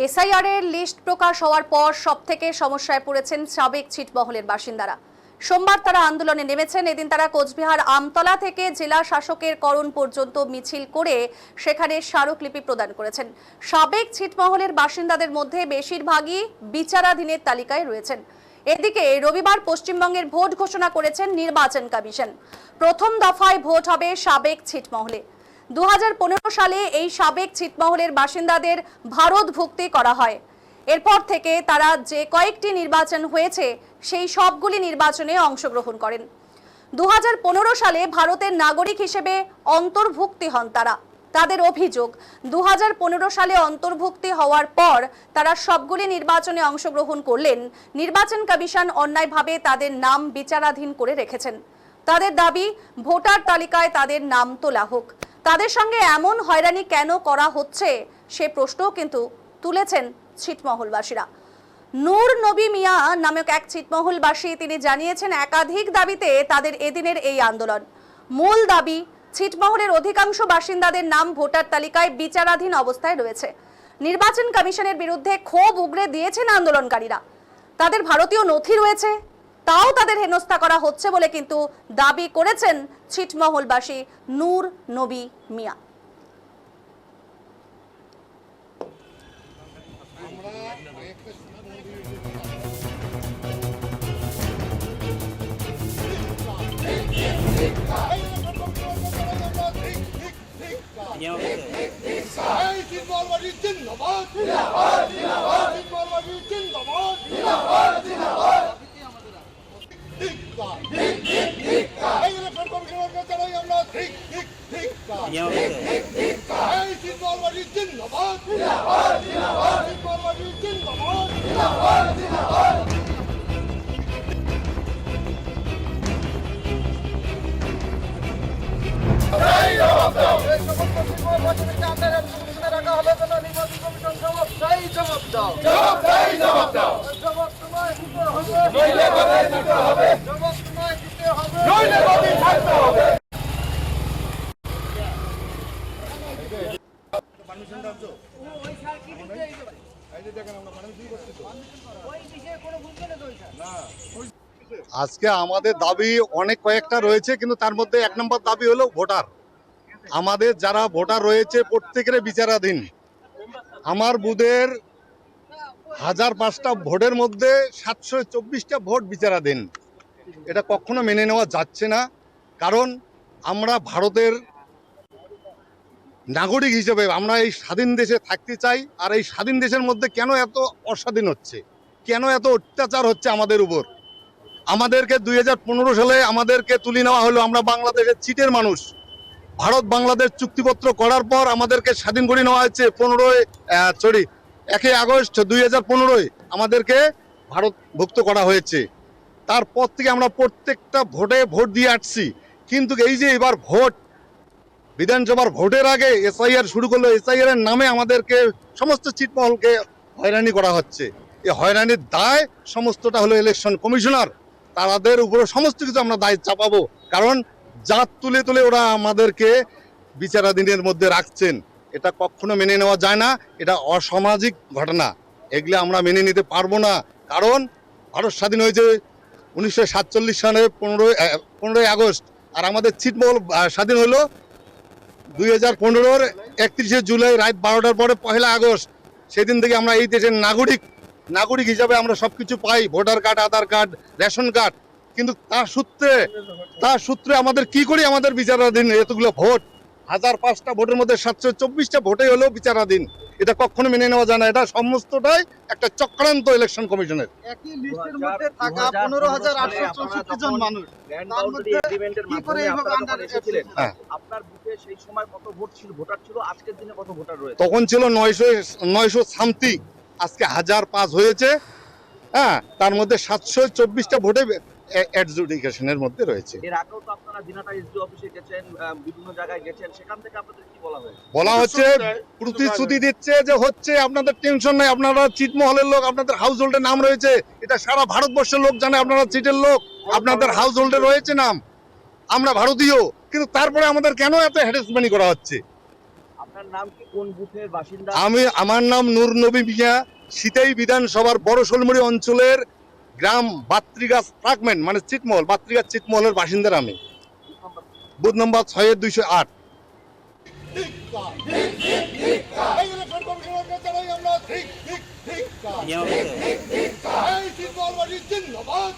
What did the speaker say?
SIR এর list প্রকাশ হওয়ার পর সবথেকে সমস্যায় পড়েছেন সাবেক ছিটমহলের বাসিন্দারা। সোমবার তারা আন্দোলনে নেমেছেন। এদিন তারা কোচবিহার আমতলা থেকে জেলা শাসকের করণ পর্যন্ত মিছিল করে সেখানে স্মারকলিপি প্রদান করেছেন। সাবেক ছিটমহলের বাসিন্দাদের মধ্যে বেশিরভাগই বিচারাধীনের তালিকায় রয়েছেন। এদিকে রবিবার পশ্চিমবঙ্গের ভোট ঘোষণা করেছেন নির্বাচন কমিশন। প্রথম দফায় ভোট হবে সাবেক ছিটমহলে। 2015 সালে এই সাবেক ছিটমহলের বাসিন্দাদের ভারতভুক্তি করা হয়। এরপর থেকে তারা যে কয়েকটি নির্বাচন হয়েছে সেই সবগুলি নির্বাচনে অংশগ্রহণ করেন। 2015 সালে ভারতের নাগরিক হিসেবে অন্তর্ভুক্তি হন তারা। তাদের অভিযোগ, 2015 সালে অন্তর্ভুক্তি হওয়ার পর তারা সবগুলি নির্বাচনে অংশগ্রহণ করলেন। নির্বাচন কমিশন অন্যায়ভাবে তাদের নাম বিচারাধীন করে রেখেছেন। তাদের দাবি, ভোটার তালিকায় তাদের নাম তোলা হোক। তাদের সঙ্গে এমন হয়রানি কেন করা হচ্ছে সে প্রশ্নও কিন্তু তুলেছেন ছিটমহলবাসীরা। নূর নবী মিয়া নামক এক ছিটমহলবাসী তিনি জানিয়েছেন, একাধিক দাবিতে তাদের এদিনের এই আন্দোলন। মূল দাবি, ছিটমহলের অধিকাংশ বাসিন্দাদের নাম ভোটার তালিকায় বিচারাধীন অবস্থায় রয়েছে। নির্বাচন কমিশনের বিরুদ্ধে ক্ষোভ উগরে দিয়েছেন আন্দোলনকারীরা। তাদের ভারতীয় নথি রয়েছে, তাও তাদের হেনস্থা করা হচ্ছে বলে কিন্তু দাবি করেছেন ছিটমহলবাসী নূর নবী মিয়া। আজকে আমাদের দাবি অনেক কয়েকটা রয়েছে, কিন্তু তার মধ্যে 1 নম্বর দাবি হলো ভোটার। আমাদের যারা ভোটার রয়েছে প্রত্যেকের বিচারাধীন। আমার বুথের 1005টা ভোটের মধ্যে 724টা ভোট বিচারাধীন। এটা কখনো মেনে নেওয়া যাচ্ছে না, কারণ আমরা ভারতের নাগরিক হিসেবে আমরা এই স্বাধীন দেশে থাকতে চাই। আর এই স্বাধীন দেশের মধ্যে কেন এত অস্বাধীন হচ্ছে, কেন এত অত্যাচার হচ্ছে আমাদের উপর? আমাদেরকে 2015 সালে আমাদেরকে তুলে নেওয়া হলো। আমরা বাংলাদেশের চিটের মানুষ। ভারত বাংলাদেশ চুক্তিপত্র করার পর আমাদেরকে স্বাধীন করে নেওয়া হয়েছে 1 আগস্ট 2015 আমাদেরকে ভারতভুক্ত করা হয়েছে। তারপর থেকে আমরা প্রত্যেকটা ভোটে ভোট দিয়ে আসছি, কিন্তু এই যে এবার ভোট, বিধানসভার ভোটের আগে এসআইআর শুরু করলো। এসআইআর এর নামে আমাদেরকে সমস্ত ছিটমহলকে হয়রানি করা হচ্ছে। এই হয়রানির দায় সমস্তটা হলো ইলেকশন কমিশনার। তাদের উপরে সমস্ত কিছু আমরা দায় চাপাবো, কারণ জাত তুলে তুলে ওরা আমাদেরকে বিচারাধীনের মধ্যে রাখছেন। এটা কখনো মেনে নেওয়া যায় না, এটা অসামাজিক ঘটনা। এগুলো আমরা মেনে নিতে পারবো না, কারণ ভারত স্বাধীন হয়েছে 1947 সালে 15 আগস্ট, আর আমাদের ছিটমহল স্বাধীন হলো 2015 31 জুলাই রাত 12টার পরে 1 আগস্ট। সেদিন থেকে আমরা এই দেশের নাগরিক হিসাবে আমরা সবকিছু পাই, ভোটার কার্ড, আধার কার্ড, রেশন কার্ড। কিন্তু তার সূত্রে আমাদের কি করি আমাদের বিচারাধীন এতগুলো ভোট? 1005টা ভোটের মধ্যে 724টা ভোটে হলো বিচারাধীন। এটা কখনো মেনে নেওয়া যায় না। এটা সমস্তটাই একটা চক্রান্ত ইলেকশন কমিশনের। একই লিস্টের মধ্যে থাকা 15,864 জন মানুষ, তার মধ্যে কি করে এইভাবে আন্ডার এসেছিলেন? আপনার বুথে সেই সময় কত ভোটার ছিল? আজকের দিনে কত ভোটার রয়েছে? তখন ছিল 900 সামথিং, আজকে 1005 হয়েছে। হ্যাঁ, তার মধ্যে 724টা ভোটে অ্যাডজুডিকেশনের মধ্যে রয়েছে। এর আগেও তো আপনারা দিনাটা এসডি অফিসে গেছেন, বিভিন্ন জায়গায় গেছেন, সেখান থেকে আপনাদের কি বলা হয়েছে? বলা হচ্ছে, প্রতিশ্রুতি দিচ্ছে যে হচ্ছে আপনাদের টেনশন নাই, আপনারা ছিটমহলের লোক, আপনাদের হাউস হোল্ডের নাম রয়েছে। এটা সারা ভারতবর্ষের লোক জানে আপনারা চিটের লোক, আপনাদের হাউস হোল্ডে রয়েছে নাম। আমরা ভারতীয়, কিন্তু তারপরে আমাদের কেন এত হ্যারাসমেন্ট করা হচ্ছে? আপনার নাম কি, কোন বুথের বাসিন্দা? আমার নাম নূর নবী মিয়া, সিতাই বিধানসভার বড় শোলমুড়ি অঞ্চলের গ্রাম বাত্রিগাছ ফ্রাগমেন্ট মানে চিটমহল, বাত্রিগাছ চিটমহলের বাসিন্দার আমি। বুথ নম্বর 6208। জিন্দাবাদ